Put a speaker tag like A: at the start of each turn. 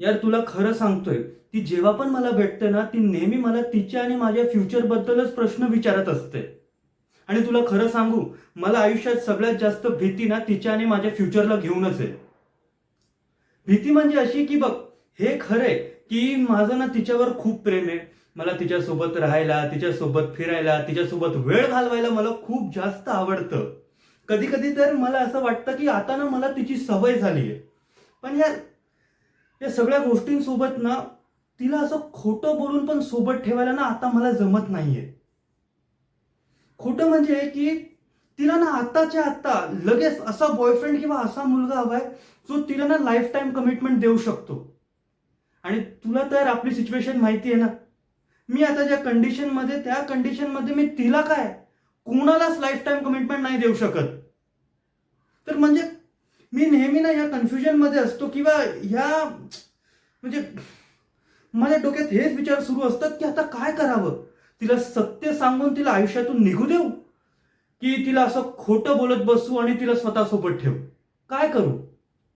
A: यार तुला खरं सांगतोय, ती जेव्हा पण मला भेटते ना, ती नेहमी मला तिच्या आणि माझ्या फ्युचर बद्दलच प्रश्न विचारत असते. आणि तुला खरं सांगू, मला आयुष्यात सगळ्यात जास्त भीती ना तिच्या आणि माझ्या फ्युचरला घेऊनच आहे. भीती म्हणजे अशी की बघ, हे खरंय की माझं ना तिच्यावर खूप प्रेम आहे. मला तिच्यासोबत राहायला, तिच्यासोबत फिरायला, तिच्यासोबत वेळ घालवायला मला खूप जास्त आवडतं. कधी कधी तर मला असं वाटतं की आता ना मला तिची सवय झाली आहे. पण यार, या सगळ्या गोष्टींसोबत ना तिला असं खोटं बोलून पण सोबत ठेवायला ना आता मला जमत नाहीये. खोटं म्हणजे की तिला ना आत्ताच्या आत्ता लगेच असा बॉयफ्रेंड किंवा असा मुलगा हवाय जो तिला ना लाईफ टाईम कमिटमेंट देऊ शकतो. आणि तुला तर आपली सिच्युएशन माहिती आहे ना. मी आता ज्या कंडिशन मध्ये, त्या कंडिशन मध्ये मी तिला काय कुणालाच लाईफ टाईम कमिटमेंट नाही देऊ शकत. तर म्हणजे मी नेहमी ना या कन्फ्युजन मध्ये असतो किंवा ह्या म्हणजे माझ्या डोक्यात हेच विचार सुरू असतात की आता काय करावं. तिला सत्य सांगून तिला आयुष्यातून निघू देऊ, की तिला असं खोटं बोलत बसू आणि तिला स्वतःसोबत ठेवू. काय करू?